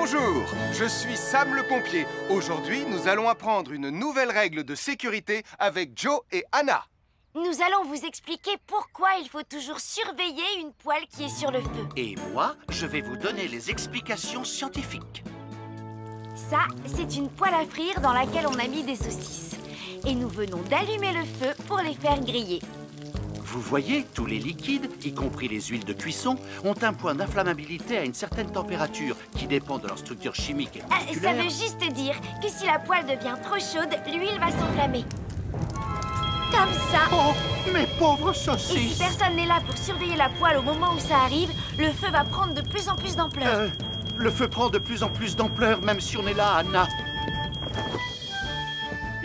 Bonjour, je suis Sam le pompier. Aujourd'hui, nous allons apprendre une nouvelle règle de sécurité avec Joe et Anna. Nous allons vous expliquer pourquoi il faut toujours surveiller une poêle qui est sur le feu. Et moi, je vais vous donner les explications scientifiques. Ça, c'est une poêle à frire dans laquelle on a mis des saucisses. Et nous venons d'allumer le feu pour les faire griller. Vous voyez, tous les liquides, y compris les huiles de cuisson, ont un point d'inflammabilité à une certaine température qui dépend de leur structure chimique et Ça moléculaire. veut juste dire que si la poêle devient trop chaude, l'huile va s'enflammer. Comme ça. Oh, mes pauvres Et si saucisses! personne n'est là pour surveiller la poêle au moment où ça arrive, le feu va prendre de plus en plus d'ampleur. Le feu prend de plus en plus d'ampleur, même si on est là, Anna.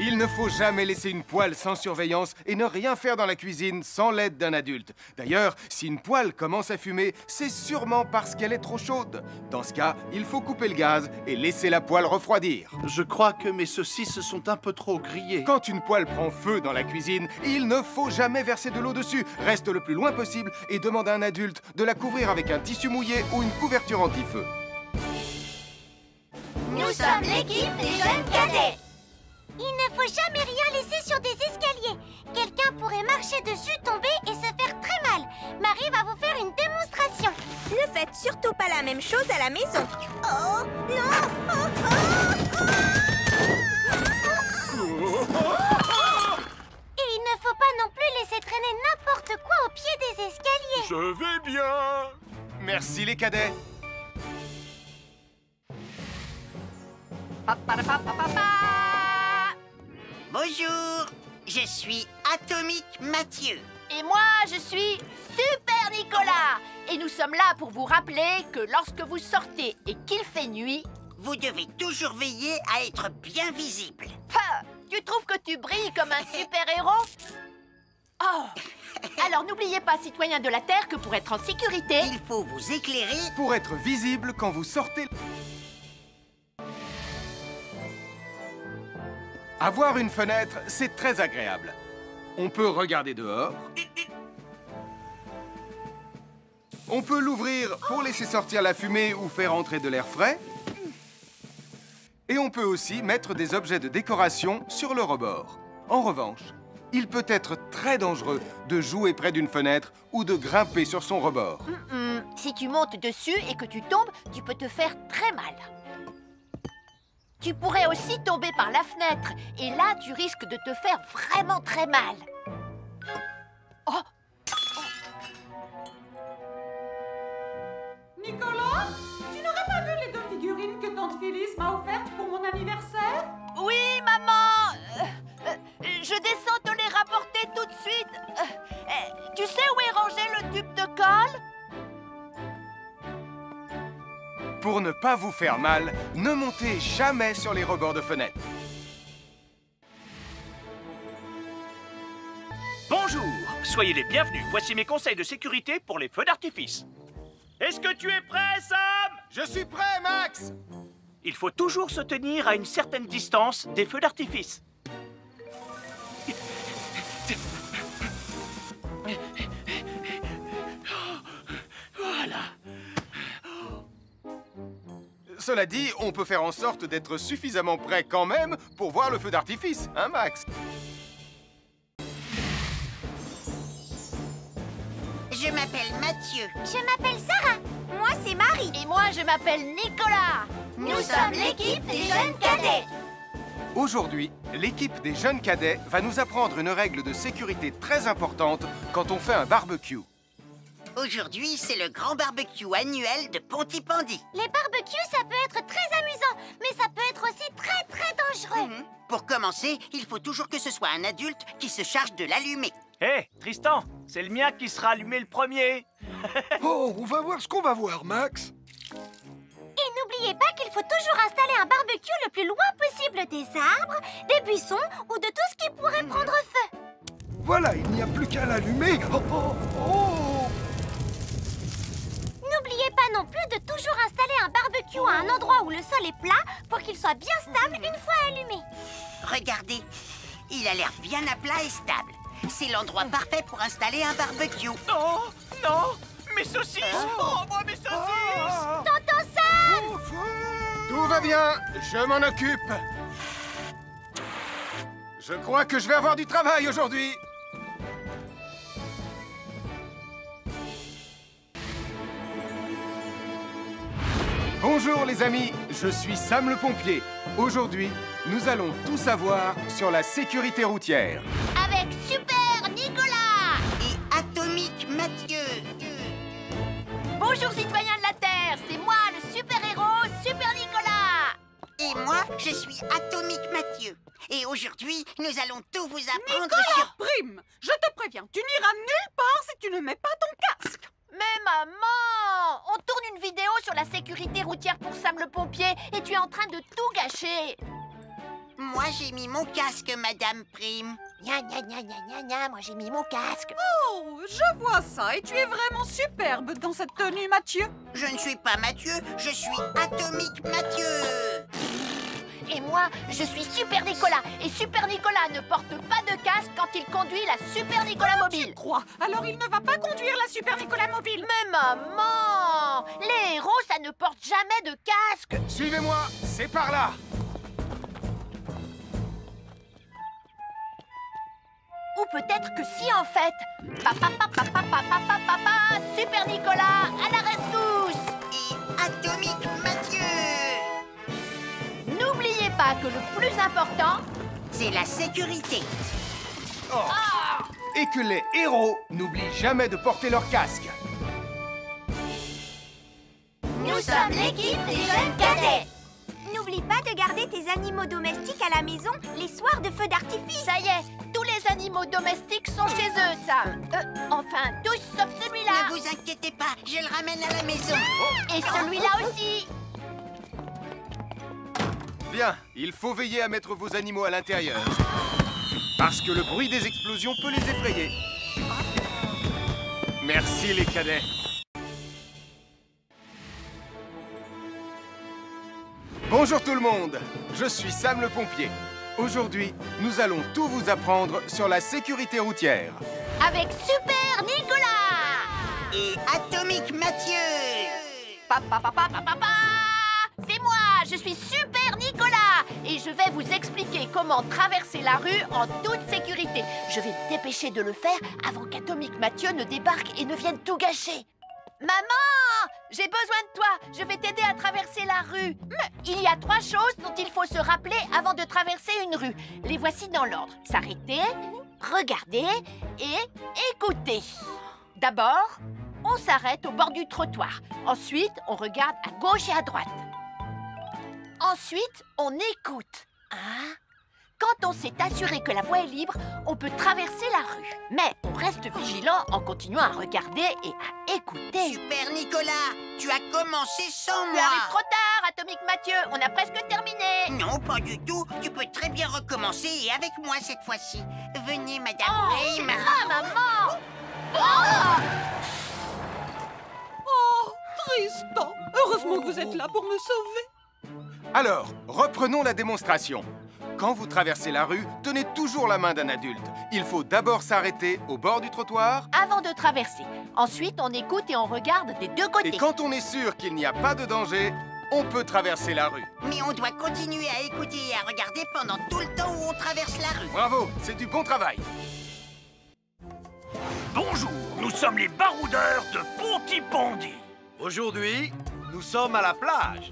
Il ne faut jamais laisser une poêle sans surveillance et ne rien faire dans la cuisine sans l'aide d'un adulte. D'ailleurs, si une poêle commence à fumer, c'est sûrement parce qu'elle est trop chaude. Dans ce cas, il faut couper le gaz et laisser la poêle refroidir. Je crois que mes saucisses sont un peu trop grillées. Quand une poêle prend feu dans la cuisine, il ne faut jamais verser de l'eau dessus. Reste le plus loin possible et demande à un adulte de la couvrir avec un tissu mouillé ou une couverture anti-feu. Nous sommes l'équipe des jeunes cadets. Il ne faut jamais rien laisser sur des escaliers. Quelqu'un pourrait marcher dessus, tomber et se faire très mal. Marie va vous faire une démonstration. Ne faites surtout pas la même chose à la maison. Oh, non! Et il ne faut pas non plus laisser traîner n'importe quoi au pied des escaliers. Je vais bien. Merci les cadets. Bonjour, je suis Atomique Mathieu. Et moi, je suis Super Nicolas. Et nous sommes là pour vous rappeler que lorsque vous sortez et qu'il fait nuit... Vous devez toujours veiller à être bien visible. Ha! Tu trouves que tu brilles comme un super-héros? Oh! Alors n'oubliez pas, citoyens de la Terre, que pour être en sécurité... Il faut vous éclairer. Pour être visible quand vous sortez... Avoir une fenêtre, c'est très agréable. On peut regarder dehors. On peut l'ouvrir pour laisser sortir la fumée ou faire entrer de l'air frais. Et on peut aussi mettre des objets de décoration sur le rebord. En revanche, il peut être très dangereux de jouer près d'une fenêtre ou de grimper sur son rebord. Si tu montes dessus et que tu tombes, tu peux te faire très mal. Tu pourrais aussi tomber par la fenêtre. Et là, tu risques de te faire vraiment très mal. Oh! Nicolas, tu n'aurais pas vu les 2 figurines que tante Phyllis m'a offertes pour mon anniversaire? Oui, maman! Je descends te les rapporter tout de suite. Tu sais où est rangé le tube de colle? Pour ne pas vous faire mal, ne montez jamais sur les rebords de fenêtres. Bonjour, soyez les bienvenus. Voici mes conseils de sécurité pour les feux d'artifice. Est-ce que tu es prêt, Sam? Je suis prêt, Max! Il faut toujours se tenir à une certaine distance des feux d'artifice. Voilà. Cela dit, on peut faire en sorte d'être suffisamment prêt quand même pour voir le feu d'artifice, hein, Max? Je m'appelle Mathieu. Je m'appelle Sarah. Moi, c'est Marie. Et moi, je m'appelle Nicolas. Nous sommes l'équipe des jeunes cadets. Aujourd'hui, l'équipe des jeunes cadets va nous apprendre une règle de sécurité très importante quand on fait un barbecue. Aujourd'hui, c'est le grand barbecue annuel de Pontypandy. Les barbecues, ça peut être très amusant, mais ça peut être aussi très dangereux. Pour commencer, il faut toujours que ce soit un adulte qui se charge de l'allumer. Hé, Tristan, c'est le mien qui sera allumé le premier. Oh, on va voir ce qu'on va voir, Max. Et n'oubliez pas qu'il faut toujours installer un barbecue le plus loin possible des arbres, des buissons ou de tout ce qui pourrait prendre feu. Voilà, il n'y a plus qu'à l'allumer. Oh, oh, oh. N'oubliez pas non plus de toujours installer un barbecue à un endroit où le sol est plat pour qu'il soit bien stable une fois allumé. Regardez, il a l'air bien à plat et stable. C'est l'endroit parfait pour installer un barbecue. Non, non, mes saucisses. Oh, moi, mes saucisses. Tonton Sam! Au feu! va bien, je m'en occupe. Je crois que je vais avoir du travail aujourd'hui. Bonjour les amis, je suis Sam le pompier. Aujourd'hui, nous allons tout savoir sur la sécurité routière. Avec Super Nicolas! Et Atomique Mathieu. Bonjour citoyens de la Terre, c'est moi le super-héros Super Nicolas! Et moi, je suis Atomique Mathieu. Et aujourd'hui, nous allons tout vous apprendre Nicolas sur... Prime, je te préviens, tu n'iras nulle part si tu ne mets pas ton casque. Mais maman! On tourne une vidéo sur la sécurité routière pour Sam le pompier et tu es en train de tout gâcher! Moi, j'ai mis mon casque, Madame Prime. Gna gna gna gna gna gna, moi j'ai mis mon casque. Oh, je vois ça et tu es vraiment superbe dans cette tenue, Mathieu. Je ne suis pas Mathieu, je suis Atomique Mathieu. Et moi, je suis Super Nicolas. Et Super Nicolas ne porte pas de casque quand il conduit la Super Nicolas Mobile. Tu crois? Alors il ne va pas conduire la Super Nicolas Mobile. Mais maman! Les héros, ça ne porte jamais de casque. Suivez-moi, c'est par là. Ou peut-être que si, en fait. Papa, Super Nicolas, à la rescousse! Et Atomique Mathieu. N'oubliez pas que le plus important, c'est la sécurité. Oh. Et que les héros n'oublient jamais de porter leur casque. nous sommes l'équipe des jeunes cadets. N'oublie pas de garder tes animaux domestiques à la maison les soirs de feu d'artifice. Ça y est, tous les animaux domestiques sont chez eux, Sam. Enfin, tous sauf celui-là. Ne vous inquiétez pas, je le ramène à la maison. Et celui-là aussi. Bien, il faut veiller à mettre vos animaux à l'intérieur. Parce que le bruit des explosions peut les effrayer. Merci les cadets. Bonjour tout le monde, je suis Sam le pompier. Aujourd'hui, nous allons tout vous apprendre sur la sécurité routière. Avec Super Nicolas. Et Atomique Mathieu. C'est moi, je suis Super Nicolas. Et je vais vous expliquer comment traverser la rue en toute sécurité. Je vais me dépêcher de le faire avant qu'Atomique Mathieu ne débarque et ne vienne tout gâcher. Maman, j'ai besoin de toi. Je vais t'aider à traverser la rue. Mais il y a 3 choses dont il faut se rappeler avant de traverser une rue. Les voici dans l'ordre. S'arrêter, regarder et écouter. D'abord, on s'arrête au bord du trottoir. Ensuite, on regarde à gauche et à droite. Ensuite, on écoute. Hein? Quand on s'est assuré que la voie est libre, on peut traverser la rue. Mais on reste vigilant en continuant à regarder et à écouter. Super Nicolas, tu as commencé sans Tu moi. arrives trop tard, Atomique Mathieu. On a presque terminé. Non, pas du tout. Tu peux très bien recommencer et avec moi cette fois-ci. Venez, Madame Prime. Ah, maman! Oh! Oh, Tristan. Heureusement que vous êtes là pour me sauver. Alors, reprenons la démonstration. Quand vous traversez la rue, tenez toujours la main d'un adulte. Il faut d'abord s'arrêter au bord du trottoir. Avant de traverser. Ensuite, on écoute et on regarde des deux côtés. Et quand on est sûr qu'il n'y a pas de danger, on peut traverser la rue. Mais on doit continuer à écouter et à regarder pendant tout le temps où on traverse la rue. Bravo, c'est du bon travail. Bonjour, nous sommes les baroudeurs de Pontypandy. Aujourd'hui, nous sommes à la plage.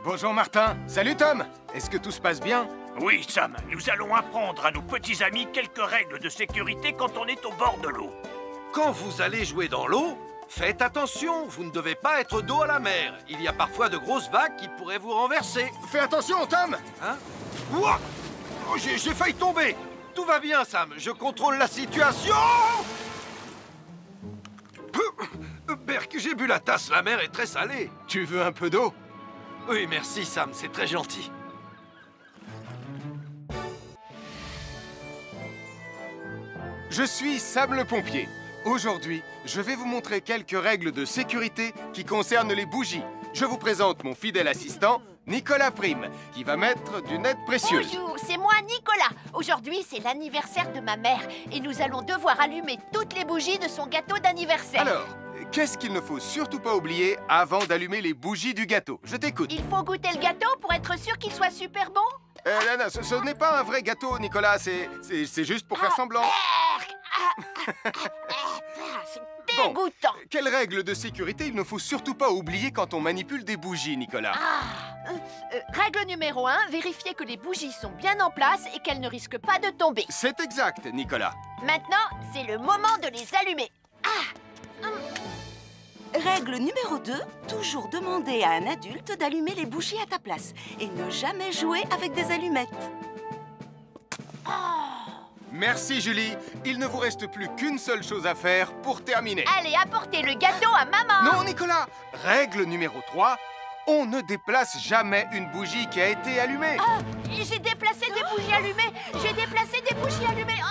Bonjour Martin. Salut Tom. Est-ce que tout se passe bien? Oui, Sam, nous allons apprendre à nos petits amis quelques règles de sécurité quand on est au bord de l'eau. Quand vous allez jouer dans l'eau, faites attention, vous ne devez pas être dos à la mer. Il y a parfois de grosses vagues qui pourraient vous renverser. Fais attention, Tom. Hein? Ouah! Oh, j'ai failli tomber. Tout va bien, Sam, je contrôle la situation. Berk, j'ai bu la tasse, la mer est très salée. Tu veux un peu d'eau? Oui, merci, Sam, c'est très gentil. Je suis Sam le pompier. Aujourd'hui, je vais vous montrer quelques règles de sécurité qui concernent les bougies. Je vous présente mon fidèle assistant, Nicolas Prime, qui va mettre d'une aide précieuse. Bonjour, c'est moi Nicolas. Aujourd'hui, c'est l'anniversaire de ma mère et nous allons devoir allumer toutes les bougies de son gâteau d'anniversaire. Alors, qu'est-ce qu'il ne faut surtout pas oublier avant d'allumer les bougies du gâteau? Je t'écoute. Il faut goûter le gâteau pour être sûr qu'il soit super bon? Non, ce n'est pas un vrai gâteau, Nicolas. C'est juste pour faire semblant. C'est dégoûtant. Quelle règle de sécurité il ne faut surtout pas oublier quand on manipule des bougies, Nicolas? Règle numéro 1, vérifier que les bougies sont bien en place et qu'elles ne risquent pas de tomber. C'est exact, Nicolas. Maintenant, c'est le moment de les allumer. Règle numéro 2, toujours demander à un adulte d'allumer les bougies à ta place et ne jamais jouer avec des allumettes. Merci, Julie. Il ne vous reste plus qu'une seule chose à faire pour terminer. Allez, apportez le gâteau à maman. Non, Nicolas. Règle numéro 3, on ne déplace jamais une bougie qui a été allumée. J'ai déplacé des bougies allumées. J'ai déplacé des bougies allumées.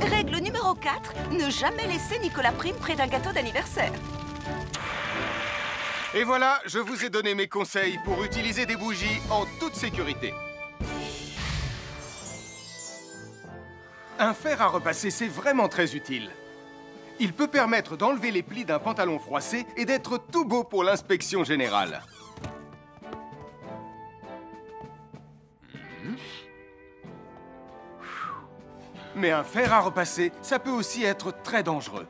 Règle numéro 4, ne jamais laisser Nicolas Prime près d'un gâteau d'anniversaire. Et voilà, je vous ai donné mes conseils pour utiliser des bougies en toute sécurité. Un fer à repasser, c'est vraiment très utile. Il peut permettre d'enlever les plis d'un pantalon froissé et d'être tout beau pour l'inspection générale. Mais un fer à repasser, ça peut aussi être très dangereux.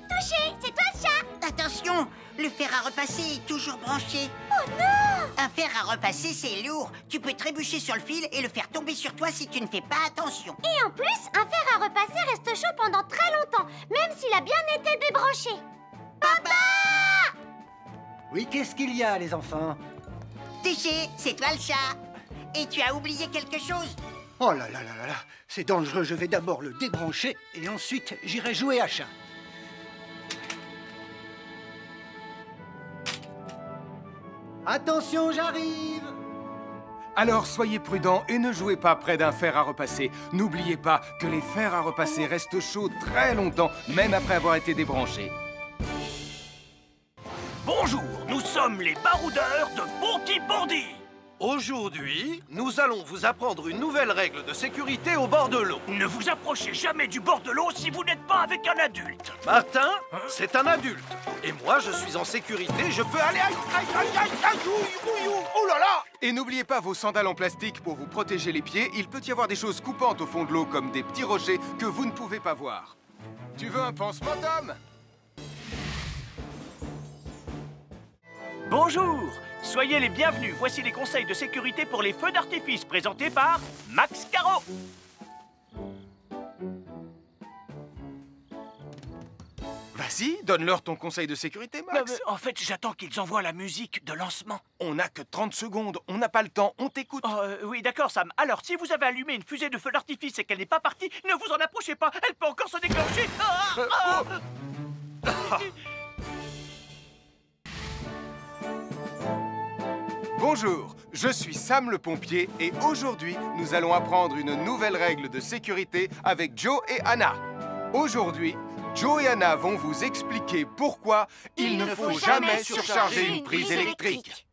Touché, c'est toi le chat! Attention, le fer à repasser est toujours branché. Oh non! Un fer à repasser, c'est lourd. Tu peux trébucher sur le fil et le faire tomber sur toi si tu ne fais pas attention. Et en plus, un fer à repasser reste chaud pendant très longtemps, même s'il a bien été débranché. Papa! Oui, qu'est-ce qu'il y a, les enfants? Touché, c'est toi le chat. Et tu as oublié quelque chose? Oh là là là là là, c'est dangereux, je vais d'abord le débrancher et ensuite j'irai jouer à chat. Attention, j'arrive! Alors soyez prudents et ne jouez pas près d'un fer à repasser. N'oubliez pas que les fers à repasser restent chauds très longtemps, même après avoir été débranchés. Bonjour, nous sommes les baroudeurs de Bonty-Bondy. Aujourd'hui, nous allons vous apprendre une nouvelle règle de sécurité au bord de l'eau. Ne vous approchez jamais du bord de l'eau si vous n'êtes pas avec un adulte. Martin, c'est un adulte. Et moi, je suis en sécurité, je peux aller... Oh là là! Et n'oubliez pas vos sandales en plastique pour vous protéger les pieds. Il peut y avoir des choses coupantes au fond de l'eau, comme des petits rochers que vous ne pouvez pas voir. Tu veux un pansement, Tom? Bonjour, soyez les bienvenus. Voici les conseils de sécurité pour les feux d'artifice présentés par Max Caro. Vas-y, donne-leur ton conseil de sécurité, Max. En fait, j'attends qu'ils envoient la musique de lancement. On n'a que 30 secondes, on n'a pas le temps, on t'écoute. Oui, d'accord, Sam. Alors, si vous avez allumé une fusée de feu d'artifice et qu'elle n'est pas partie, ne vous en approchez pas, elle peut encore se déclencher. Bonjour, je suis Sam le pompier et aujourd'hui, nous allons apprendre une nouvelle règle de sécurité avec Joe et Anna. Aujourd'hui, Joe et Anna vont vous expliquer pourquoi il ne faut jamais surcharger une prise électrique.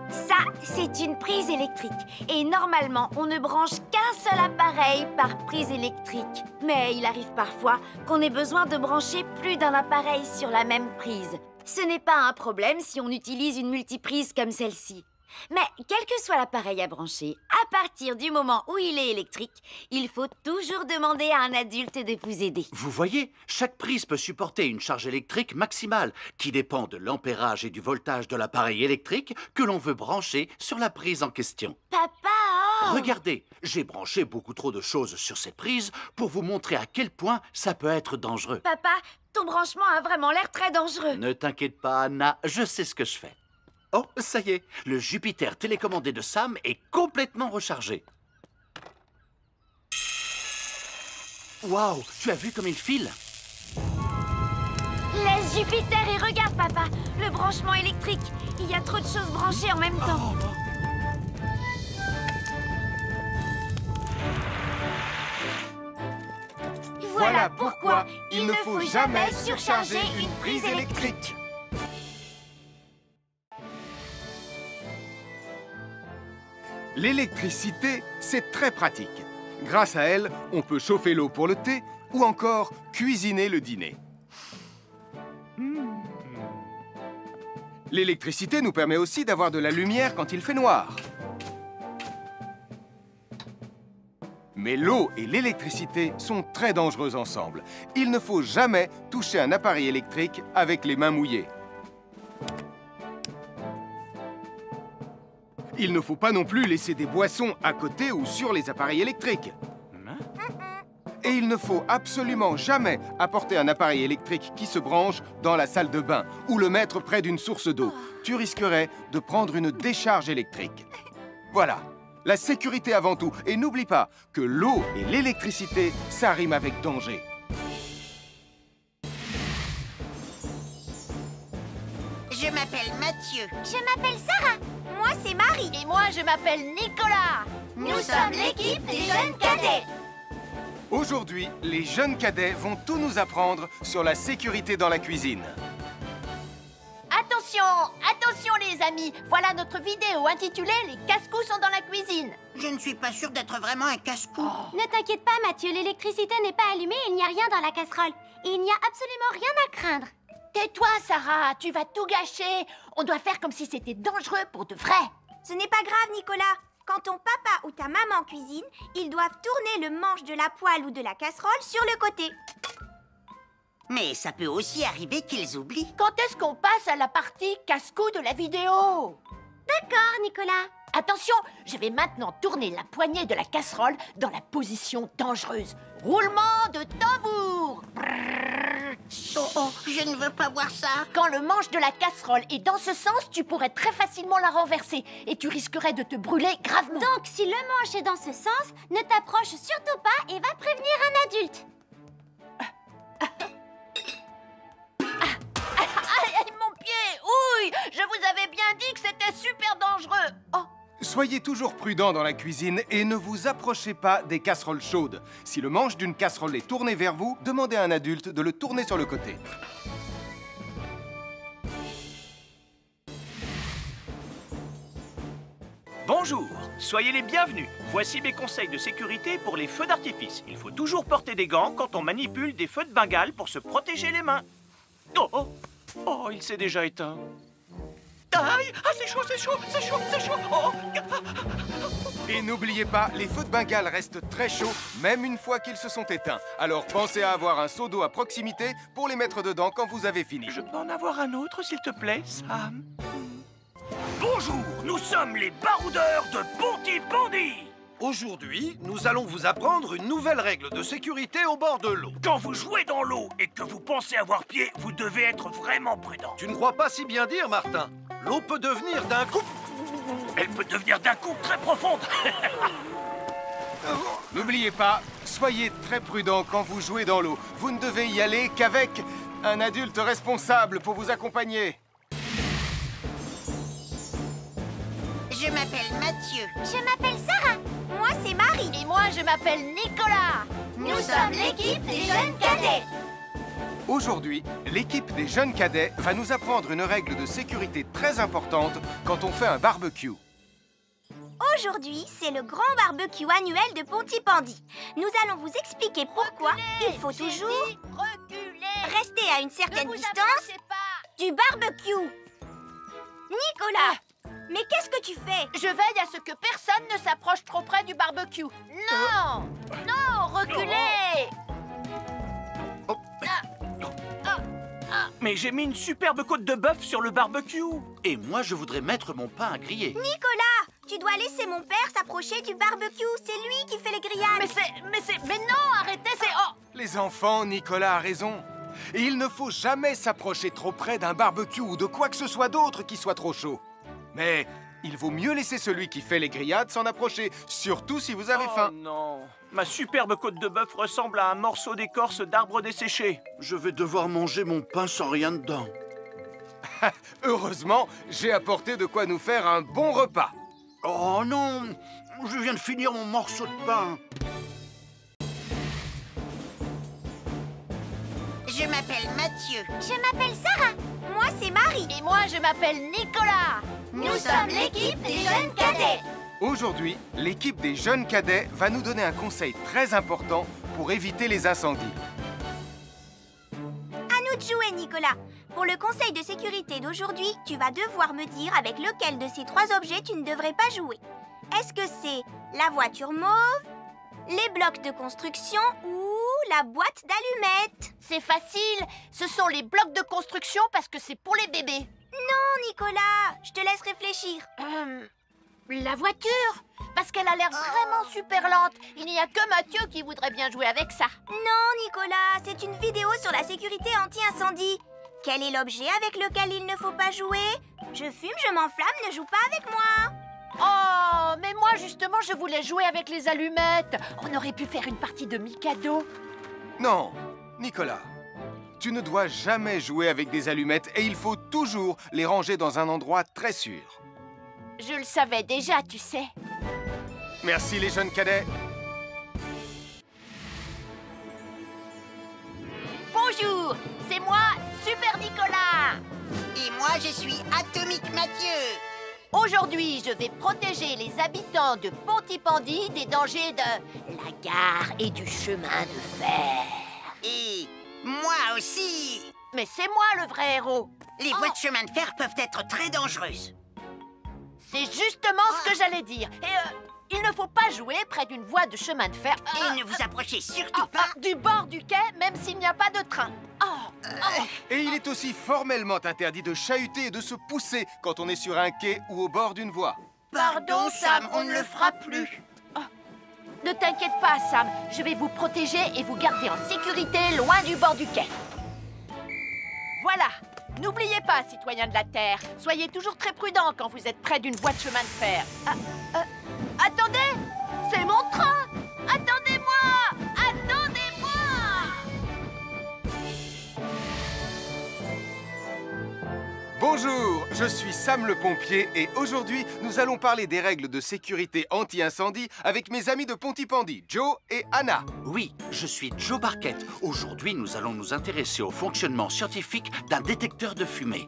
Ça, c'est une prise électrique. Et normalement, on ne branche qu'un seul appareil par prise électrique. Mais il arrive parfois qu'on ait besoin de brancher plus d'un appareil sur la même prise. Ce n'est pas un problème si on utilise une multiprise comme celle-ci. Mais quel que soit l'appareil à brancher, à partir du moment où il est électrique, il faut toujours demander à un adulte de vous aider. Vous voyez, chaque prise peut supporter une charge électrique maximale qui dépend de l'ampérage et du voltage de l'appareil électrique que l'on veut brancher sur la prise en question. Papa! Regardez, j'ai branché beaucoup trop de choses sur cette prise pour vous montrer à quel point ça peut être dangereux. Papa, ton branchement a vraiment l'air très dangereux. Ne t'inquiète pas, Anna, je sais ce que je fais. Oh, ça y est, le Jupiter télécommandé de Sam est complètement rechargé. Waouh, tu as vu comme il file? Laisse Jupiter et regarde, papa. Le branchement électrique. Il y a trop de choses branchées en même temps. Voilà pourquoi il ne faut jamais surcharger une prise électrique. L'électricité, c'est très pratique. Grâce à elle, on peut chauffer l'eau pour le thé ou encore cuisiner le dîner. L'électricité nous permet aussi d'avoir de la lumière quand il fait noir. Mais l'eau et l'électricité sont très dangereuses ensemble. Il ne faut jamais toucher un appareil électrique avec les mains mouillées. Il ne faut pas non plus laisser des boissons à côté ou sur les appareils électriques. Et il ne faut absolument jamais apporter un appareil électrique qui se branche dans la salle de bain ou le mettre près d'une source d'eau. Tu risquerais de prendre une décharge électrique. Voilà, la sécurité avant tout. Et n'oublie pas que l'eau et l'électricité, ça rime avec danger. Je m'appelle Mathieu. Je m'appelle Sarah. Moi, c'est Marie. Et moi, je m'appelle Nicolas. Nous sommes l'équipe des jeunes cadets. Aujourd'hui, les jeunes cadets vont tout nous apprendre sur la sécurité dans la cuisine. Attention, attention les amis. Voilà notre vidéo intitulée « Les casse-cou sont dans la cuisine ». Je ne suis pas sûre d'être vraiment un casse-cou. Ne t'inquiète pas, Mathieu, l'électricité n'est pas allumée et il n'y a rien dans la casserole. Et il n'y a absolument rien à craindre. Tais-toi, Sarah, tu vas tout gâcher. On doit faire comme si c'était dangereux pour de vrai. Ce n'est pas grave, Nicolas. Quand ton papa ou ta maman cuisine, ils doivent tourner le manche de la poêle ou de la casserole sur le côté. Mais ça peut aussi arriver qu'ils oublient. Quand est-ce qu'on passe à la partie casse-cou de la vidéo? D'accord, Nicolas. Attention, je vais maintenant tourner la poignée de la casserole dans la position dangereuse. Roulement de tambour. Oh, je ne veux pas voir ça. Quand le manche de la casserole est dans ce sens, tu pourrais très facilement la renverser et tu risquerais de te brûler gravement. Donc, si le manche est dans ce sens, ne t'approche surtout pas et va prévenir un adulte. Aïe, mon pied! Ouille! Je vous avais bien dit que c'était super dangereux. Oh! Soyez toujours prudents dans la cuisine et ne vous approchez pas des casseroles chaudes. Si le manche d'une casserole est tourné vers vous, demandez à un adulte de le tourner sur le côté. Bonjour, soyez les bienvenus. Voici mes conseils de sécurité pour les feux d'artifice. Il faut toujours porter des gants quand on manipule des feux de Bengale pour se protéger les mains. Oh, oh, oh, il s'est déjà éteint. Aïe, ah, c'est chaud, c'est chaud, c'est chaud, c'est chaud. Oh. Et n'oubliez pas, les feux de Bengale restent très chauds, même une fois qu'ils se sont éteints. Alors pensez à avoir un seau d'eau à proximité pour les mettre dedans quand vous avez fini. Je peux en avoir un autre, s'il te plaît, Sam? Bonjour, nous sommes les baroudeurs de Pontypandy. Aujourd'hui, nous allons vous apprendre une nouvelle règle de sécurité au bord de l'eau. Quand vous jouez dans l'eau et que vous pensez avoir pied, vous devez être vraiment prudent. Tu ne crois pas si bien dire, Martin? L'eau peut devenir d'un coup... Elle peut devenir d'un coup très profonde. N'oubliez pas, soyez très prudents quand vous jouez dans l'eau. Vous ne devez y aller qu'avec un adulte responsable pour vous accompagner. Je m'appelle Mathieu. Je m'appelle Sarah. Moi, c'est Marie. Et moi, je m'appelle Nicolas. Nous sommes l'équipe des jeunes cadets. Aujourd'hui, l'équipe des jeunes cadets va nous apprendre une règle de sécurité très importante quand on fait un barbecue. Aujourd'hui, c'est le grand barbecue annuel de Pontypandy. Nous allons vous expliquer pourquoi il faut toujours rester à une certaine distance du barbecue. Nicolas, mais qu'est-ce que tu fais? Je veille à ce que personne ne s'approche trop près du barbecue. Non! Non, reculez! Mais j'ai mis une superbe côte de bœuf sur le barbecue. Et moi, je voudrais mettre mon pain à griller. Nicolas, tu dois laisser mon père s'approcher du barbecue. C'est lui qui fait les grillades. Mais non, arrêtez, c'est... Oh! Les enfants, Nicolas a raison. Et il ne faut jamais s'approcher trop près d'un barbecue ou de quoi que ce soit d'autre qui soit trop chaud. Mais il vaut mieux laisser celui qui fait les grillades s'en approcher, surtout si vous avez faim. Non, ma superbe côte de bœuf ressemble à un morceau d'écorce d'arbre desséché. Je vais devoir manger mon pain sans rien dedans. Heureusement, j'ai apporté de quoi nous faire un bon repas. Oh non, je viens de finir mon morceau de pain. Je m'appelle Mathieu. Je m'appelle Sarah. Moi, c'est Marie. Et moi, je m'appelle Nicolas. Nous sommes l'équipe des jeunes cadets. Aujourd'hui, l'équipe des jeunes cadets va nous donner un conseil très important pour éviter les incendies. À nous de jouer, Nicolas. Pour le conseil de sécurité d'aujourd'hui, tu vas devoir me dire avec lequel de ces 3 objets tu ne devrais pas jouer. Est-ce que c'est la voiture mauve, les blocs de construction ou la boîte d'allumettes? C'est facile, ce sont les blocs de construction parce que c'est pour les bébés. Non, Nicolas, je te laisse réfléchir. La voiture, parce qu'elle a l'air vraiment super lente. Il n'y a que Mathieu qui voudrait bien jouer avec ça. Non, Nicolas, c'est une vidéo sur la sécurité anti-incendie. Quel est l'objet avec lequel il ne faut pas jouer? Je fume, je m'enflamme, ne joue pas avec moi. Oh, mais moi justement, je voulais jouer avec les allumettes. On aurait pu faire une partie de Mikado. Non, Nicolas, tu ne dois jamais jouer avec des allumettes et il faut toujours les ranger dans un endroit très sûr. Je le savais déjà, tu sais. Merci les jeunes cadets. Bonjour, c'est moi, Super Nicolas. Et moi, je suis Atomique Mathieu. Aujourd'hui, je vais protéger les habitants de Pontypandy des dangers de la gare et du chemin de fer. Et moi aussi. Mais c'est moi le vrai héros. Les voies de chemin de fer peuvent être très dangereuses. C'est justement ce que j'allais dire. Et il ne faut pas jouer près d'une voie de chemin de fer. Et ne vous approchez surtout pas du bord du quai, même s'il n'y a pas de train. Et il est aussi formellement interdit de chahuter et de se pousser quand on est sur un quai ou au bord d'une voie. Pardon, Sam, on ne le fera plus. Ne t'inquiète pas, Sam. Je vais vous protéger et vous garder en sécurité loin du bord du quai. Voilà. N'oubliez pas, citoyens de la Terre, soyez toujours très prudents quand vous êtes près d'une voie de chemin de fer. Attendez! C'est mon train! Attendez-moi! Attendez-moi! Bonjour, je suis Sam le pompier et aujourd'hui, nous allons parler des règles de sécurité anti-incendie avec mes amis de Pontypandy, Joe et Anna. Oui, je suis Joe Barquette. Aujourd'hui, nous allons nous intéresser au fonctionnement scientifique d'un détecteur de fumée.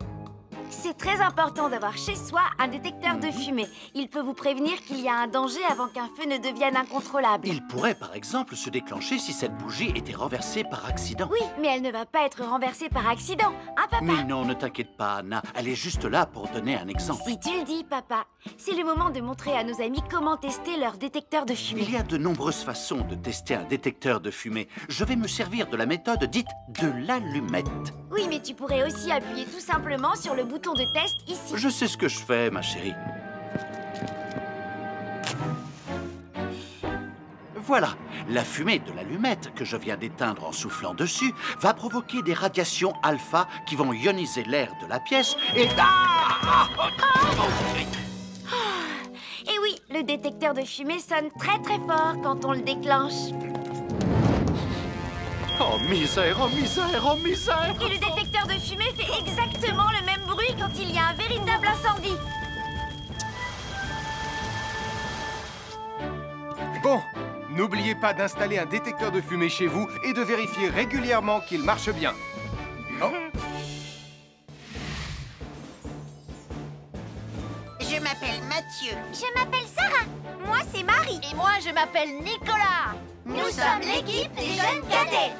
C'est très important d'avoir chez soi un détecteur de fumée. Il peut vous prévenir qu'il y a un danger avant qu'un feu ne devienne incontrôlable. Il pourrait, par exemple, se déclencher si cette bougie était renversée par accident. Oui, mais elle ne va pas être renversée par accident, hein, papa? Mais non, ne t'inquiète pas, Anna. Elle est juste là pour donner un exemple. Si tu le dis, papa. C'est le moment de montrer à nos amis comment tester leur détecteur de fumée. Il y a de nombreuses façons de tester un détecteur de fumée. Je vais me servir de la méthode dite de l'allumette. Oui, mais tu pourrais aussi appuyer tout simplement sur le bouton de test ici. Je sais ce que je fais, ma chérie. Voilà, la fumée de l'allumette que je viens d'éteindre en soufflant dessus va provoquer des radiations alpha qui vont ioniser l'air de la pièce et... Et oui, le détecteur de fumée sonne très très fort quand on le déclenche. Oh misère, oh misère, oh misère! Et le détecteur de fumée fait exactement le même bruit quand il y a un véritable incendie. Bon, n'oubliez pas d'installer un détecteur de fumée chez vous et de vérifier régulièrement qu'il marche bien. Oh. Je m'appelle Mathieu. Je m'appelle Sarah. Moi, c'est Marie. Et moi, je m'appelle Nicolas. Nous sommes l'équipe des jeunes cadets.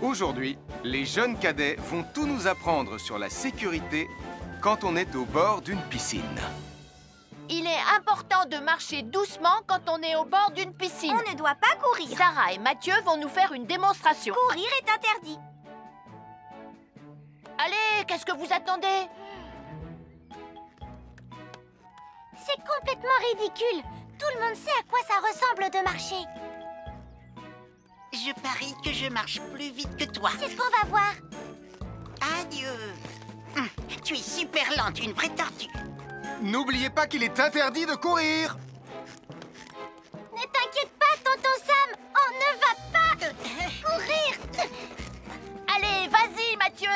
Aujourd'hui, les jeunes cadets vont tout nous apprendre sur la sécurité quand on est au bord d'une piscine. Il est important de marcher doucement quand on est au bord d'une piscine. On ne doit pas courir. Sarah et Mathieu vont nous faire une démonstration. Courir est interdit. Allez, qu'est-ce que vous attendez? C'est complètement ridicule. Tout le monde sait à quoi ça ressemble de marcher. Je parie que je marche plus vite que toi. C'est ce qu'on va voir. Adieu. Tu es super lente, une vraie tortue. N'oubliez pas qu'il est interdit de courir. Ne t'inquiète pas, tonton Sam. On ne va pas courir. Allez, vas-y, Mathieu.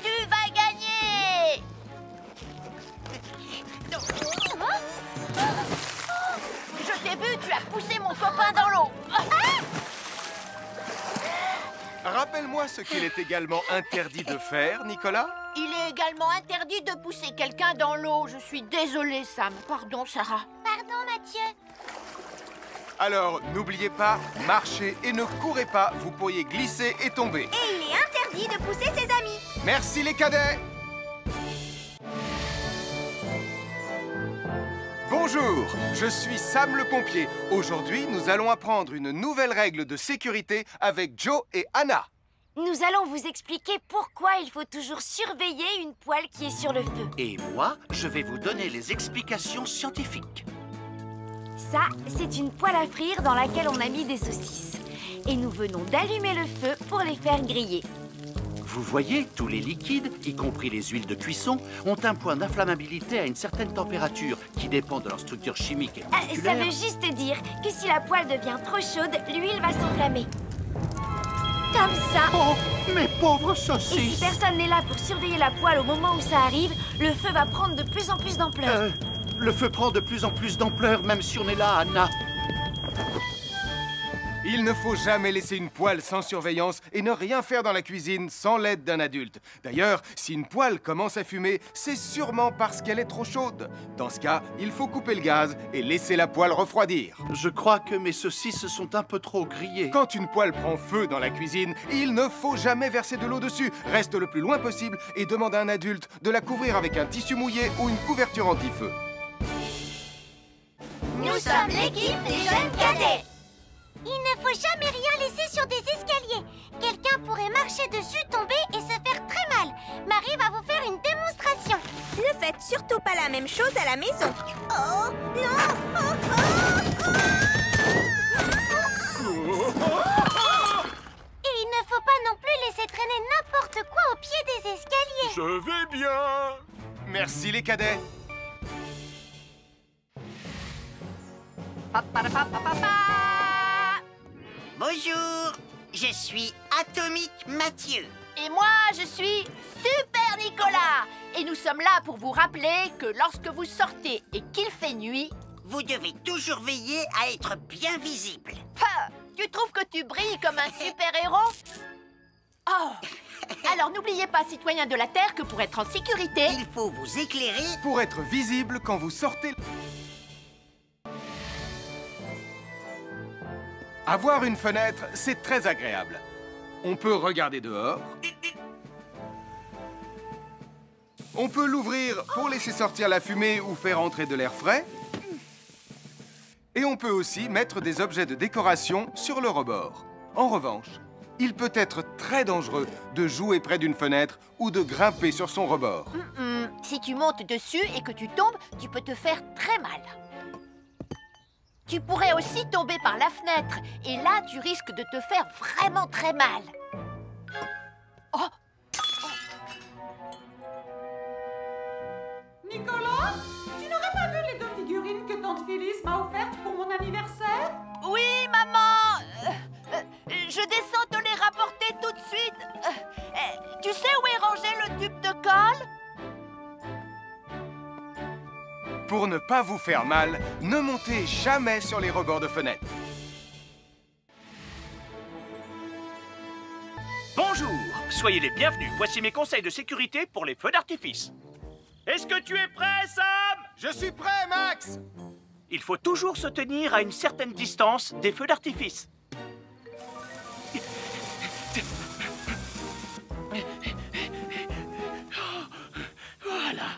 Tu vas gagner. Je t'ai vu, tu as poussé mon copain dans l'eau. Rappelle-moi ce qu'il est également interdit de faire, Nicolas. Il est également interdit de pousser quelqu'un dans l'eau. Je suis désolée, Sam. Pardon, Sarah. Pardon, Mathieu. Alors, n'oubliez pas, marchez et ne courez pas, vous pourriez glisser et tomber. Et il est interdit de pousser ses amis. Merci les cadets! Bonjour, je suis Sam le pompier. Aujourd'hui, nous allons apprendre une nouvelle règle de sécurité avec Joe et Anna. Nous allons vous expliquer pourquoi il faut toujours surveiller une poêle qui est sur le feu. Et moi, je vais vous donner les explications scientifiques. Ça, c'est une poêle à frire dans laquelle on a mis des saucisses. Et nous venons d'allumer le feu pour les faire griller. Vous voyez, tous les liquides, y compris les huiles de cuisson, ont un point d'inflammabilité à une certaine température qui dépend de leur structure chimique et moléculaire. Ça veut juste dire que si la poêle devient trop chaude, l'huile va s'enflammer. Comme ça. Oh, mes pauvres Et si saucisses! personne n'est là pour surveiller la poêle au moment où ça arrive, le feu va prendre de plus en plus d'ampleur. Le feu prend de plus en plus d'ampleur, même si on est là, Anna. Il ne faut jamais laisser une poêle sans surveillance et ne rien faire dans la cuisine sans l'aide d'un adulte. D'ailleurs, si une poêle commence à fumer, c'est sûrement parce qu'elle est trop chaude. Dans ce cas, il faut couper le gaz et laisser la poêle refroidir. Je crois que mes saucisses sont un peu trop grillées. Quand une poêle prend feu dans la cuisine, il ne faut jamais verser de l'eau dessus. Reste le plus loin possible et demande à un adulte de la couvrir avec un tissu mouillé ou une couverture anti-feu. Nous sommes l'équipe des jeunes cadets. Il ne faut jamais rien laisser sur des escaliers. Quelqu'un pourrait marcher dessus, tomber et se faire très mal. Marie va vous faire une démonstration. Ne faites surtout pas la même chose à la maison. Oh, non! Et il ne faut pas non plus laisser traîner n'importe quoi au pied des escaliers. Je vais bien. Merci les cadets. Bonjour, je suis Atomique Mathieu. Et moi, je suis Super Nicolas. Et nous sommes là pour vous rappeler que lorsque vous sortez et qu'il fait nuit... Vous devez toujours veiller à être bien visible. Ah, tu trouves que tu brilles comme un super-héros? Oh. Alors n'oubliez pas, citoyens de la Terre, que pour être en sécurité... Il faut vous éclairer... Pour être visible quand vous sortez... Avoir une fenêtre, c'est très agréable. On peut regarder dehors. On peut l'ouvrir pour laisser sortir la fumée ou faire entrer de l'air frais. Et on peut aussi mettre des objets de décoration sur le rebord. En revanche, il peut être très dangereux de jouer près d'une fenêtre ou de grimper sur son rebord. Si tu montes dessus et que tu tombes, tu peux te faire très mal. Tu pourrais aussi tomber par la fenêtre. Et là, tu risques de te faire vraiment très mal. Oh! Nicolas, tu n'aurais pas vu les 2 figurines que tante Phyllis m'a offertes pour mon anniversaire? Oui, maman! Je descends te les rapporter tout de suite. Tu sais où est rangé le tube de colle? Pour ne pas vous faire mal, ne montez jamais sur les rebords de fenêtres. Bonjour, soyez les bienvenus. Voici mes conseils de sécurité pour les feux d'artifice. Est-ce que tu es prêt, Sam? Je suis prêt, Max! Il faut toujours se tenir à une certaine distance des feux d'artifice. Voilà.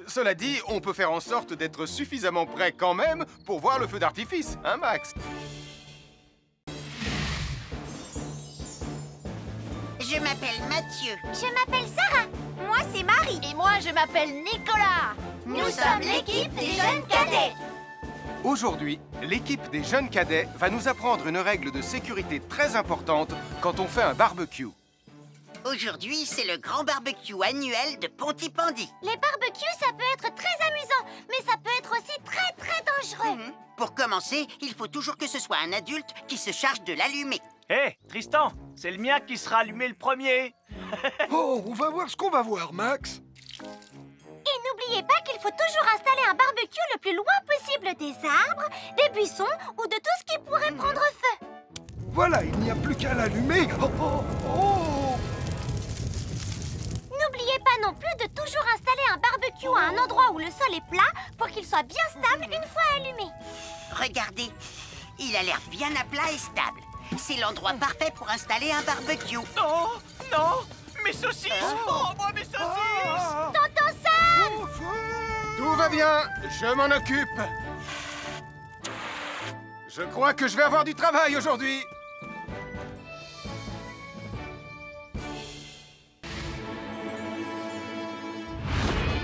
Cela dit, on peut faire en sorte d'être suffisamment près quand même pour voir le feu d'artifice, hein, Max? Je m'appelle Mathieu. Je m'appelle Sarah. Moi, c'est Marie. Et moi, je m'appelle Nicolas. Nous sommes l'équipe des jeunes cadets. Aujourd'hui, l'équipe des jeunes cadets va nous apprendre une règle de sécurité très importante quand on fait un barbecue. Aujourd'hui, c'est le grand barbecue annuel de Pontypandy. Les barbecues, ça peut être très amusant, mais ça peut être aussi très dangereux. Pour commencer, il faut toujours que ce soit un adulte qui se charge de l'allumer. Hé, Tristan, c'est le mien qui sera allumé le premier. Oh, on va voir ce qu'on va voir, Max. Et n'oubliez pas qu'il faut toujours installer un barbecue le plus loin possible des arbres, des buissons ou de tout ce qui pourrait prendre feu. Voilà, il n'y a plus qu'à l'allumer. Oh, oh, oh. N'oubliez pas pas non plus de toujours installer un barbecue à un endroit où le sol est plat pour qu'il soit bien stable une fois allumé. Regardez, il a l'air bien à plat et stable. C'est l'endroit parfait pour installer un barbecue. Non, non, mes saucisses! Oh, moi, mes saucisses! Tonton Sam! Tout va bien, je m'en occupe. Je crois que je vais avoir du travail aujourd'hui.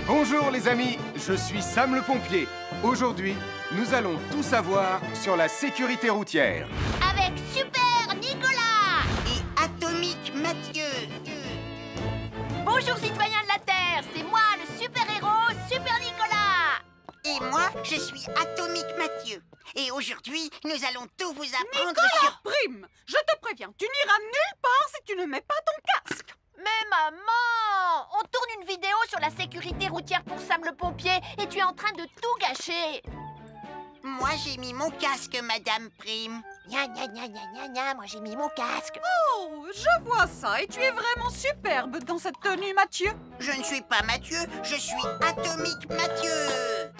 Bonjour les amis, je suis Sam le pompier. Aujourd'hui, nous allons tout savoir sur la sécurité routière. Avec Super Nicolas! Et Atomique Mathieu. Bonjour citoyens de la Terre, c'est moi le super-héros Super Nicolas! Et moi, je suis Atomique Mathieu. Et aujourd'hui, nous allons tout vous apprendre Nicolas sur... Prime, je te préviens, tu n'iras nulle part si tu ne mets pas ton casque. Mais maman! On tourne une vidéo sur la sécurité routière pour Sam le pompier et tu es en train de tout gâcher! Moi, j'ai mis mon casque, Madame Prime. Gna gna gna gna gna gna, moi j'ai mis mon casque! Oh, je vois ça et tu es vraiment superbe dans cette tenue, Mathieu. Je ne suis pas Mathieu, je suis Atomique Mathieu.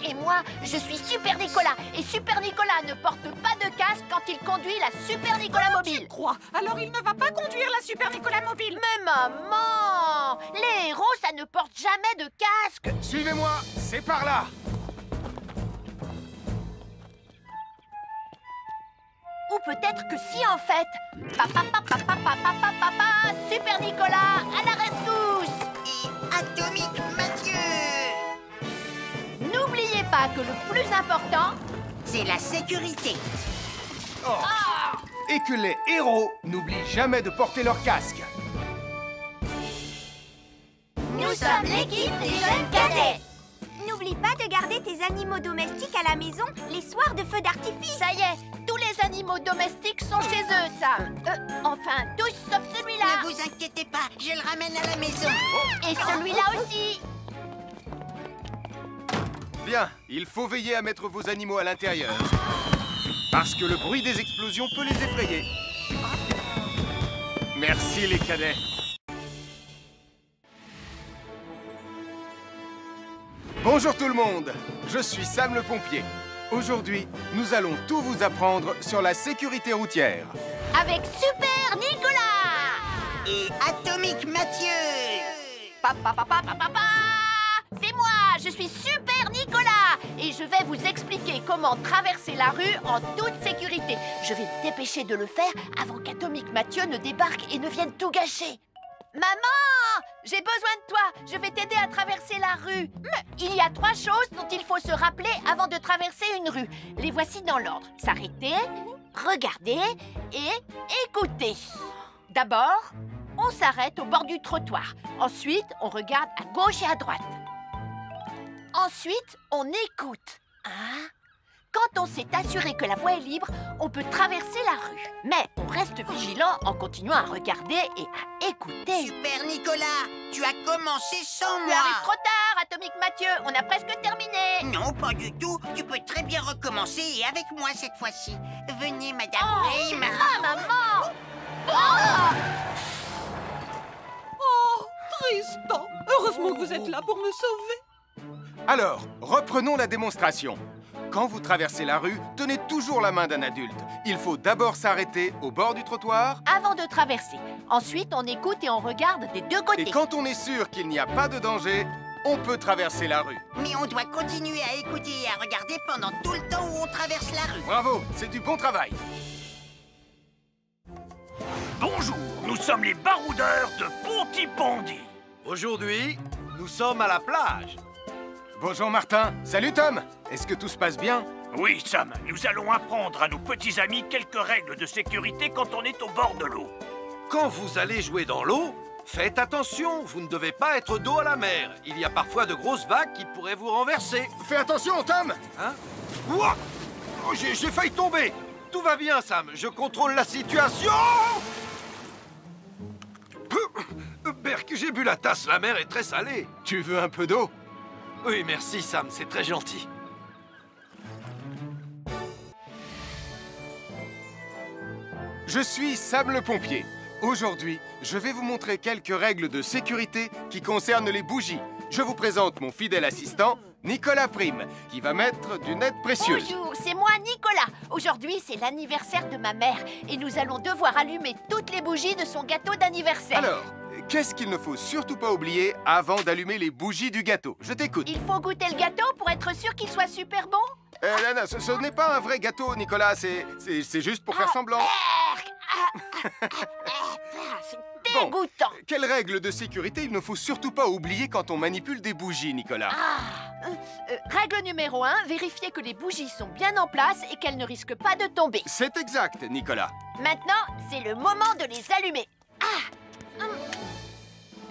Et moi, je suis Super Nicolas. Et Super Nicolas ne porte pas de casque quand il conduit la Super Nicolas Mobile. Crois, alors il ne va pas conduire la Super Nicolas Mobile. Mais maman! Les héros, ça ne porte jamais de casque. Suivez-moi, c'est par là. Ou peut-être que si en fait. Papa, papa, papa, papa, papa, Super Nicolas, à la rescousse! Et Atomique Mathieu. N'oubliez pas que le plus important, c'est la sécurité. Oh. Et que les héros n'oublient jamais de porter leur casque. Nous sommes l'équipe des jeunes cadets. N'oublie pas de garder tes animaux domestiques à la maison les soirs de feux d'artifice. ça y est, tous les animaux domestiques sont chez eux, Sam. Enfin, tous sauf celui-là. Ne vous inquiétez pas, je le ramène à la maison. Et celui-là aussi. Bien, il faut veiller à mettre vos animaux à l'intérieur. Parce que le bruit des explosions peut les effrayer. Merci les cadets. Bonjour tout le monde, je suis Sam le pompier. Aujourd'hui, nous allons tout vous apprendre sur la sécurité routière. Avec Super Nicolas! Et Atomique Mathieu! Papa, papa, papa, papa! C'est moi, je suis Super Nicolas! Et je vais vous expliquer comment traverser la rue en toute sécurité. Je vais me dépêcher de le faire avant qu'Atomique Mathieu ne débarque et ne vienne tout gâcher. Maman! J'ai besoin de toi! Je vais t'aider à traverser la rue. Mais il y a 3 choses dont il faut se rappeler avant de traverser une rue. Les voici dans l'ordre. S'arrêter, regarder et écouter. D'abord, on s'arrête au bord du trottoir. Ensuite, on regarde à gauche et à droite. Ensuite, on écoute. Hein? Quand on s'est assuré que la voie est libre, on peut traverser la rue. Mais on reste vigilant en continuant à regarder et à écouter. Super Nicolas, tu as commencé sans Tu moi. arrives trop tard, Atomique Mathieu. On a presque terminé. Non, pas du tout. Tu peux très bien recommencer et avec moi cette fois-ci. Venez, Madame Prime. Ah, maman! Oh! Oh, Tristan, heureusement que vous êtes là pour me sauver. Alors, reprenons la démonstration. Quand vous traversez la rue, tenez toujours la main d'un adulte. Il faut d'abord s'arrêter au bord du trottoir. Avant de traverser. Ensuite, on écoute et on regarde des deux côtés. Et quand on est sûr qu'il n'y a pas de danger, on peut traverser la rue. Mais on doit continuer à écouter et à regarder pendant tout le temps où on traverse la rue. Bravo, c'est du bon travail. Bonjour, nous sommes les baroudeurs de Pontypandy. Aujourd'hui, nous sommes à la plage. Bonjour Martin. Salut Tom. Est-ce que tout se passe bien? Oui, Sam, nous allons apprendre à nos petits amis quelques règles de sécurité quand on est au bord de l'eau. Quand vous allez jouer dans l'eau, faites attention, vous ne devez pas être dos à la mer. Il y a parfois de grosses vagues qui pourraient vous renverser. Fais attention, Tom. Hein? Ouah! Oh, j'ai failli tomber. Tout va bien, Sam, je contrôle la situation. Berk, j'ai bu la tasse, la mer est très salée. Tu veux un peu d'eau? Oui, merci, Sam, c'est très gentil. Je suis Sam le pompier. Aujourd'hui, je vais vous montrer quelques règles de sécurité qui concernent les bougies. Je vous présente mon fidèle assistant, Nicolas Prime, qui va mettre d'une aide précieuse. Bonjour, c'est moi Nicolas. Aujourd'hui, c'est l'anniversaire de ma mère et nous allons devoir allumer toutes les bougies de son gâteau d'anniversaire. Alors, qu'est-ce qu'il ne faut surtout pas oublier avant d'allumer les bougies du gâteau? Je t'écoute. Il faut goûter le gâteau pour être sûr qu'il soit super bon? Non, ce n'est pas un vrai gâteau, Nicolas. C'est juste pour faire semblant. C'est dégoûtant. Bon, quelles règles de sécurité il ne faut surtout pas oublier quand on manipule des bougies, Nicolas? Règle numéro 1, vérifier que les bougies sont bien en place et qu'elles ne risquent pas de tomber. C'est exact, Nicolas. Maintenant, c'est le moment de les allumer.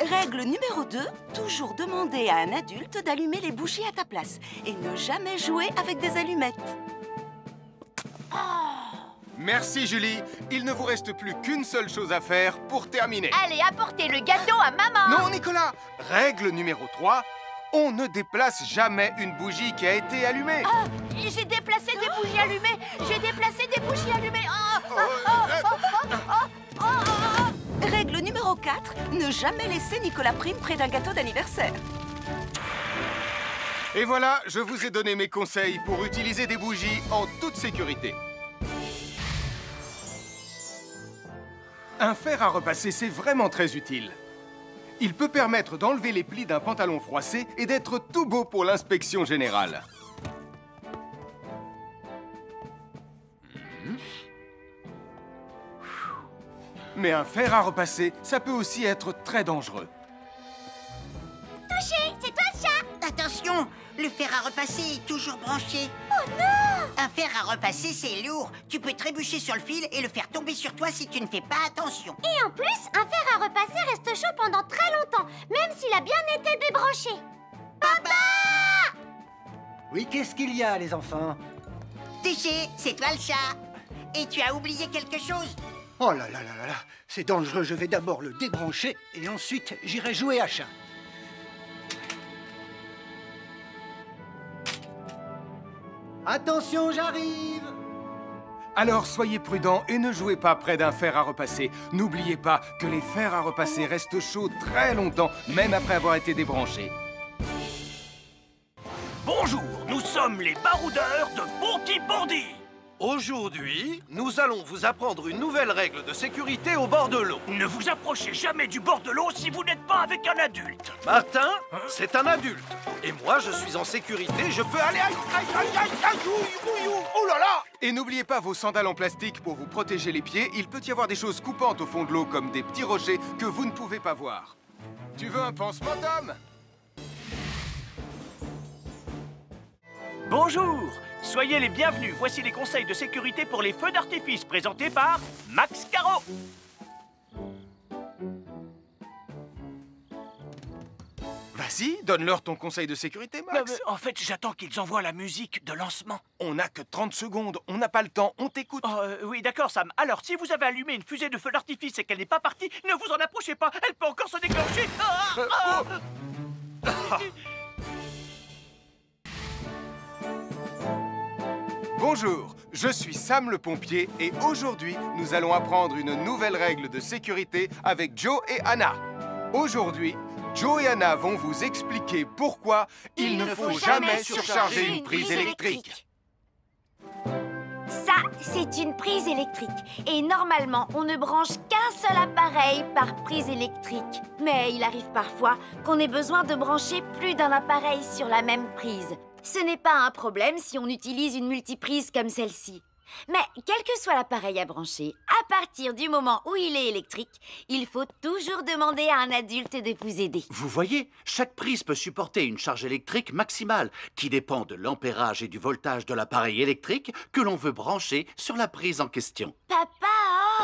Règle numéro 2, toujours demander à un adulte d'allumer les bougies à ta place et ne jamais jouer avec des allumettes. Merci, Julie. Il ne vous reste plus qu'une seule chose à faire pour terminer. Allez, apportez le gâteau à maman. Non, Nicolas. Règle numéro 3, on ne déplace jamais une bougie qui a été allumée. J'ai déplacé des bougies allumées. J'ai déplacé des bougies allumées. Règle numéro 4, ne jamais laisser Nicolas Prime près d'un gâteau d'anniversaire. Et voilà, je vous ai donné mes conseils pour utiliser des bougies en toute sécurité. Un fer à repasser, c'est vraiment très utile. Il peut permettre d'enlever les plis d'un pantalon froissé et d'être tout beau pour l'inspection générale. Mais un fer à repasser, ça peut aussi être très dangereux. Touché, c'est toi le chat. Attention, le fer à repasser est toujours branché. Oh non! Un fer à repasser, c'est lourd. Tu peux trébucher sur le fil et le faire tomber sur toi si tu ne fais pas attention. Et en plus, un fer à repasser reste chaud pendant très longtemps, même s'il a bien été débranché. Papa! Oui, qu'est-ce qu'il y a, les enfants? Touché, c'est toi le chat. Et tu as oublié quelque chose? Oh là là là là là, c'est dangereux, je vais d'abord le débrancher et ensuite j'irai jouer à chat. Attention, j'arrive! Alors soyez prudents et ne jouez pas près d'un fer à repasser. N'oubliez pas que les fers à repasser restent chauds très longtemps, même après avoir été débranchés. Bonjour, nous sommes les baroudeurs de Pontypandy. Aujourd'hui, nous allons vous apprendre une nouvelle règle de sécurité au bord de l'eau. Ne vous approchez jamais du bord de l'eau si vous n'êtes pas avec un adulte. Martin, c'est un adulte. Et moi, je suis en sécurité, je peux aller... Aïe, aïe, aïe, aïe, aïe, oh là là! Et n'oubliez pas vos sandales en plastique pour vous protéger les pieds. Il peut y avoir des choses coupantes au fond de l'eau, comme des petits rochers que vous ne pouvez pas voir. Tu veux un pansement, Tom? Bonjour, soyez les bienvenus. Voici les conseils de sécurité pour les feux d'artifice présentés par Max Caro. Vas-y, donne-leur ton conseil de sécurité, Max. En fait, j'attends qu'ils envoient la musique de lancement. On n'a que 30 secondes, on n'a pas le temps, on t'écoute. Oui, d'accord, Sam. Alors, si vous avez allumé une fusée de feu d'artifice et qu'elle n'est pas partie, ne vous en approchez pas. Elle peut encore se déclencher. Bonjour, je suis Sam le pompier et aujourd'hui, nous allons apprendre une nouvelle règle de sécurité avec Joe et Anna. Aujourd'hui, Joe et Anna vont vous expliquer pourquoi il ne faut jamais surcharger une prise électrique. Ça, c'est une prise électrique. Et normalement, on ne branche qu'un seul appareil par prise électrique. Mais il arrive parfois qu'on ait besoin de brancher plus d'un appareil sur la même prise. Ce n'est pas un problème si on utilise une multiprise comme celle-ci. Mais quel que soit l'appareil à brancher, à partir du moment où il est électrique, il faut toujours demander à un adulte de vous aider. Vous voyez, chaque prise peut supporter une charge électrique maximale qui dépend de l'ampérage et du voltage de l'appareil électrique que l'on veut brancher sur la prise en question. Papa!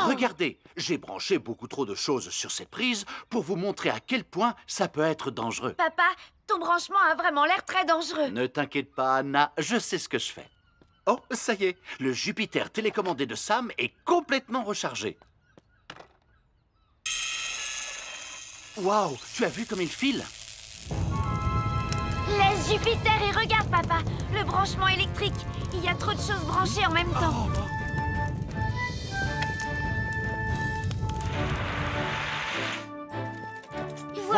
Regardez, j'ai branché beaucoup trop de choses sur cette prise pour vous montrer à quel point ça peut être dangereux. Papa, ton branchement a vraiment l'air très dangereux. Ne t'inquiète pas, Anna, je sais ce que je fais. Oh, ça y est, le Jupiter télécommandé de Sam est complètement rechargé. Waouh, tu as vu comme il file? Laisse Jupiter et regarde, papa. Le branchement électrique. Il y a trop de choses branchées en même temps.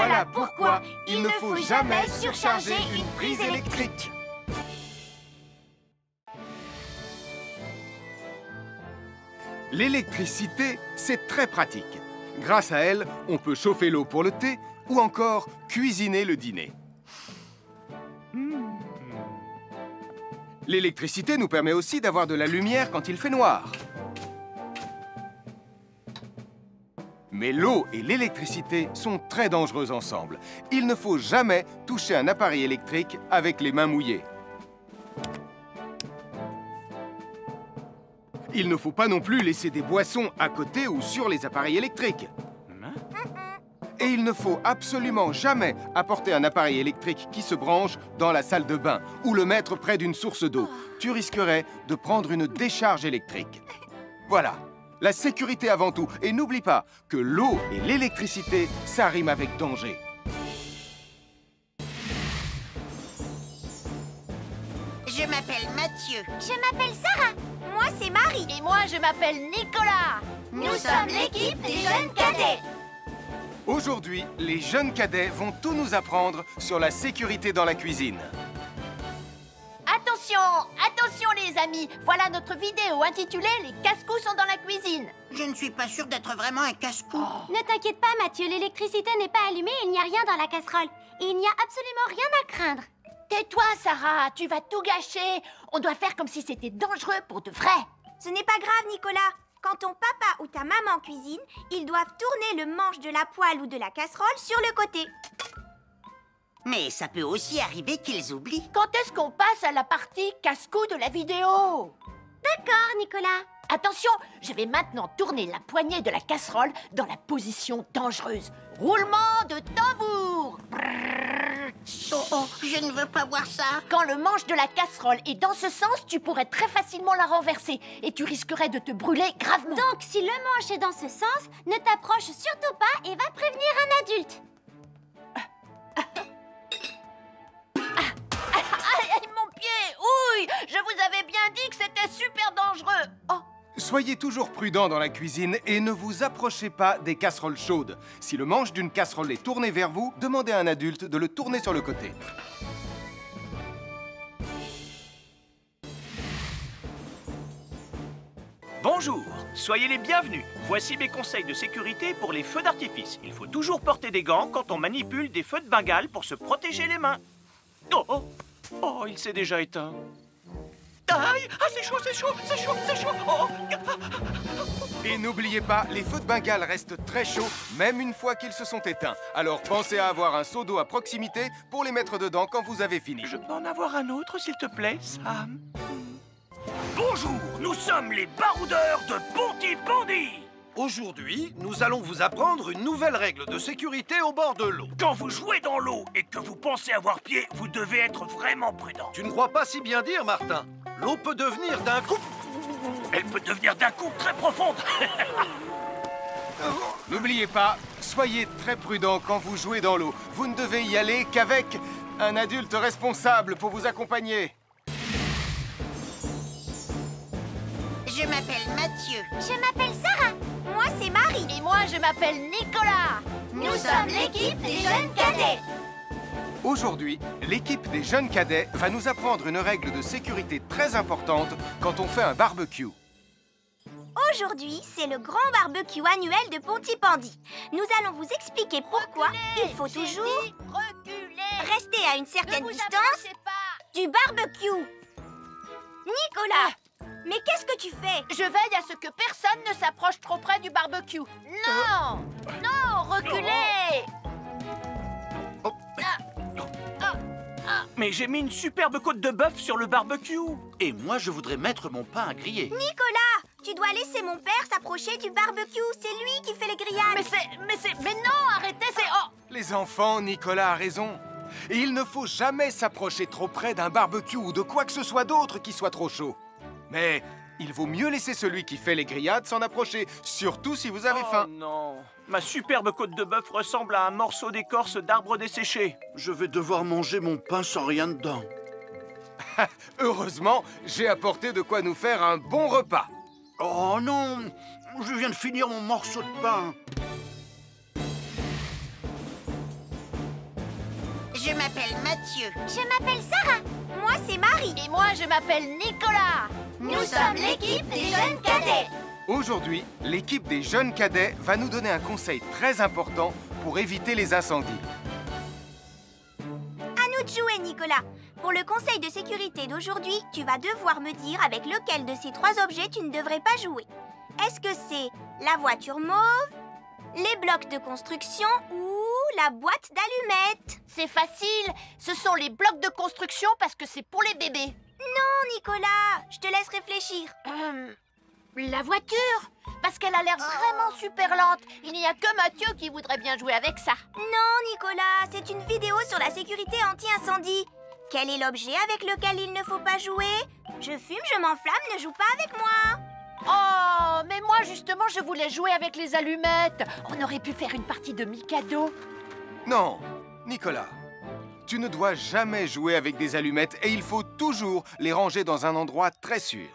Voilà pourquoi il ne faut jamais surcharger une prise électrique. L'électricité, c'est très pratique. Grâce à elle, on peut chauffer l'eau pour le thé ou encore cuisiner le dîner. L'électricité nous permet aussi d'avoir de la lumière quand il fait noir. Mais l'eau et l'électricité sont très dangereux ensemble. Il ne faut jamais toucher un appareil électrique avec les mains mouillées. Il ne faut pas non plus laisser des boissons à côté ou sur les appareils électriques. Et il ne faut absolument jamais apporter un appareil électrique qui se branche dans la salle de bain ou le mettre près d'une source d'eau. Tu risquerais de prendre une décharge électrique. Voilà, la sécurité avant tout. Et n'oublie pas que l'eau et l'électricité, ça rime avec danger. Je m'appelle Mathieu. Je m'appelle Sarah. Moi, c'est Marie. Et moi, je m'appelle Nicolas. Nous sommes l'équipe des jeunes cadets. Aujourd'hui, les jeunes cadets vont tout nous apprendre sur la sécurité dans la cuisine. Attention, attention les amis. Voilà notre vidéo intitulée « Les casse-cous sont dans la cuisine ». Je ne suis pas sûre d'être vraiment un casse-cou. Ne t'inquiète pas, Mathieu, l'électricité n'est pas allumée et il n'y a rien dans la casserole. Il n'y a absolument rien à craindre. Tais-toi, Sarah, tu vas tout gâcher. On doit faire comme si c'était dangereux pour de vrai. Ce n'est pas grave, Nicolas. Quand ton papa ou ta maman cuisine, ils doivent tourner le manche de la poêle ou de la casserole sur le côté. Mais ça peut aussi arriver qu'ils oublient. Quand est-ce qu'on passe à la partie casse-cou de la vidéo? D'accord, Nicolas. Attention, je vais maintenant tourner la poignée de la casserole dans la position dangereuse. Roulement de tambour. Oh, je ne veux pas voir ça. Quand le manche de la casserole est dans ce sens, tu pourrais très facilement la renverser et tu risquerais de te brûler gravement. Donc, si le manche est dans ce sens, ne t'approche surtout pas et va prévenir un adulte. Aïe, mon pied! Ouille! Je vous avais bien dit que c'était super dangereux. Oh! Soyez toujours prudents dans la cuisine et ne vous approchez pas des casseroles chaudes. Si le manche d'une casserole est tourné vers vous, demandez à un adulte de le tourner sur le côté. Bonjour, soyez les bienvenus. Voici mes conseils de sécurité pour les feux d'artifice. Il faut toujours porter des gants quand on manipule des feux de Bengale pour se protéger les mains. Oh, oh, oh, il s'est déjà éteint. Aïe! Ah, c'est chaud, c'est chaud, c'est chaud, c'est chaud! Oh. Et n'oubliez pas, les feux de Bengale restent très chauds, même une fois qu'ils se sont éteints. Alors pensez à avoir un seau d'eau à proximité pour les mettre dedans quand vous avez fini. Je peux en avoir un autre, s'il te plaît, Sam? Bonjour, nous sommes les baroudeurs de Pontypandy. Aujourd'hui, nous allons vous apprendre une nouvelle règle de sécurité au bord de l'eau. Quand vous jouez dans l'eau et que vous pensez avoir pied, vous devez être vraiment prudent. Tu ne crois pas si bien dire, Martin? L'eau peut devenir d'un coup... Elle peut devenir d'un coup très profonde. N'oubliez pas, soyez très prudents quand vous jouez dans l'eau. Vous ne devez y aller qu'avec un adulte responsable pour vous accompagner. Je m'appelle Mathieu. Je m'appelle Sarah. Moi, c'est Marie. Et moi, je m'appelle Nicolas. Nous sommes l'équipe des jeunes cadets. Aujourd'hui, l'équipe des jeunes cadets va nous apprendre une règle de sécurité très importante quand on fait un barbecue. Aujourd'hui, c'est le grand barbecue annuel de Pontypandy. Nous allons vous expliquer pourquoi il faut toujours rester à une certaine distance du barbecue. Nicolas, mais qu'est-ce que tu fais? Je veille à ce que personne ne s'approche trop près du barbecue. Non! Non, reculez! Mais j'ai mis une superbe côte de bœuf sur le barbecue. Et moi, je voudrais mettre mon pain à griller. Nicolas, tu dois laisser mon père s'approcher du barbecue. C'est lui qui fait les grillades. Mais non, arrêtez, c'est... Oh! Les enfants, Nicolas a raison. Et il ne faut jamais s'approcher trop près d'un barbecue ou de quoi que ce soit d'autre qui soit trop chaud. Mais il vaut mieux laisser celui qui fait les grillades s'en approcher, surtout si vous avez faim. Oh non, ma superbe côte de bœuf ressemble à un morceau d'écorce d'arbre desséché. Je vais devoir manger mon pain sans rien dedans. Heureusement, j'ai apporté de quoi nous faire un bon repas. Oh non, je viens de finir mon morceau de pain. Je m'appelle Mathieu. Je m'appelle Sarah. Moi, c'est Marie. Et moi, je m'appelle Nicolas. Nous sommes l'équipe des jeunes cadets. Aujourd'hui, l'équipe des jeunes cadets va nous donner un conseil très important pour éviter les incendies. À nous de jouer, Nicolas. Pour le conseil de sécurité d'aujourd'hui, tu vas devoir me dire avec lequel de ces 3 objets tu ne devrais pas jouer. Est-ce que c'est la voiture mauve, les blocs de construction ou la boîte d'allumettes? C'est facile. Ce sont les blocs de construction parce que c'est pour les bébés. Non, Nicolas. Je te laisse réfléchir. La voiture, parce qu'elle a l'air vraiment super lente. Il n'y a que Mathieu qui voudrait bien jouer avec ça. Non, Nicolas. C'est une vidéo sur la sécurité anti-incendie. Quel est l'objet avec lequel il ne faut pas jouer? Je fume, je m'enflamme, ne joue pas avec moi. Oh, mais moi justement, je voulais jouer avec les allumettes. On aurait pu faire une partie de Mikado. Non, Nicolas, tu ne dois jamais jouer avec des allumettes et il faut toujours les ranger dans un endroit très sûr.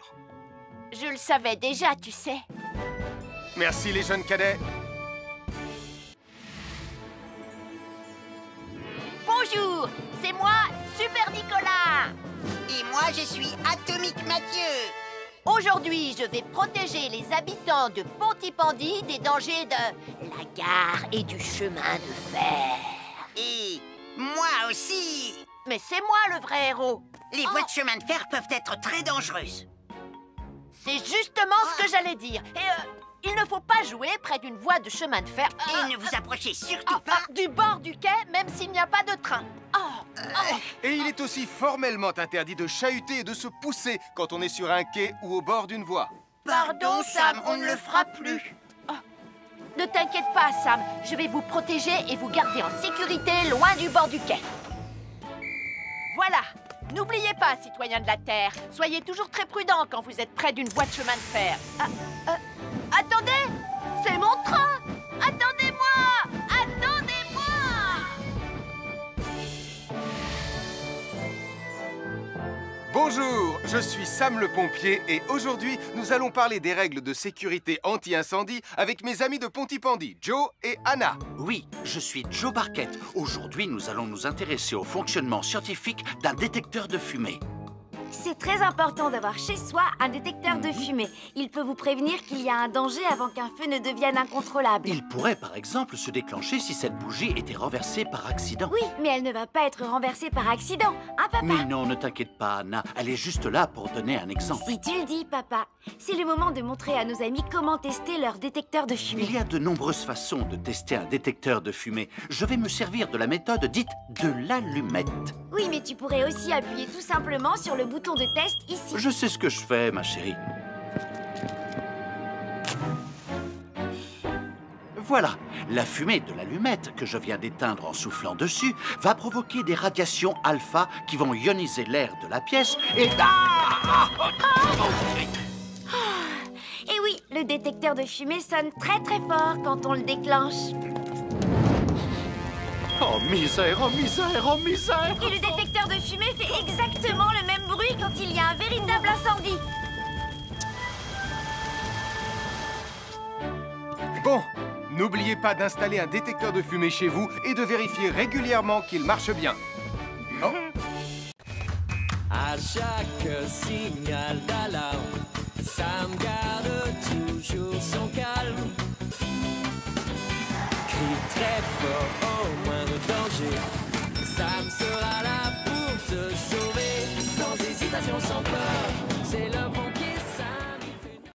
Je le savais déjà, tu sais. Merci les jeunes cadets. Bonjour, c'est moi, Super Nicolas. Et moi, je suis Atomique Mathieu. Aujourd'hui, je vais protéger les habitants de Pontypandy des dangers de la gare et du chemin de fer. Et moi aussi. Mais c'est moi le vrai héros. Les voies de chemin de fer peuvent être très dangereuses. C'est justement ce que j'allais dire. Et il ne faut pas jouer près d'une voie de chemin de fer. Et ne vous approchez surtout pas du bord du quai, même s'il n'y a pas de train. Et il est aussi formellement interdit de chahuter et de se pousser quand on est sur un quai ou au bord d'une voie. Pardon, Sam, on ne le fera plus. Ne t'inquiète pas, Sam. Je vais vous protéger et vous garder en sécurité loin du bord du quai. Voilà. N'oubliez pas, citoyens de la Terre, soyez toujours très prudents quand vous êtes près d'une voie de chemin de fer. Attendez, c'est mon train. Attendez-moi. Attendez-moi. Bonjour, je suis Sam le pompier et aujourd'hui, nous allons parler des règles de sécurité anti-incendie avec mes amis de Pontypandy, Joe et Anna. Oui, je suis Joe Barquette. Aujourd'hui, nous allons nous intéresser au fonctionnement scientifique d'un détecteur de fumée. C'est très important d'avoir chez soi un détecteur de fumée. Il peut vous prévenir qu'il y a un danger avant qu'un feu ne devienne incontrôlable. Il pourrait, par exemple, se déclencher si cette bougie était renversée par accident. Oui, mais elle ne va pas être renversée par accident, hein, papa? Mais non, ne t'inquiète pas, Anna. Elle est juste là pour donner un exemple. Si tu le dis, papa. C'est le moment de montrer à nos amis comment tester leur détecteur de fumée. Il y a de nombreuses façons de tester un détecteur de fumée. Je vais me servir de la méthode dite de l'allumette. Oui, mais tu pourrais aussi appuyer tout simplement sur le bouton de test ici. Je sais ce que je fais, ma chérie. Voilà, la fumée de l'allumette que je viens d'éteindre en soufflant dessus va provoquer des radiations alpha qui vont ioniser l'air de la pièce et... Et oui, le détecteur de fumée sonne très très fort quand on le déclenche. Oh misère, oh misère, oh misère! Et le détecteur de fumée fait exactement le même bruit quand il y a un véritable incendie. Bon, n'oubliez pas d'installer un détecteur de fumée chez vous et de vérifier régulièrement qu'il marche bien. Oh. À chaque signal d'alarme, Sam garde toujours son calme. Crie très fort au moindre danger, Sam sera là pour te sauver, sans hésitation, sans peur.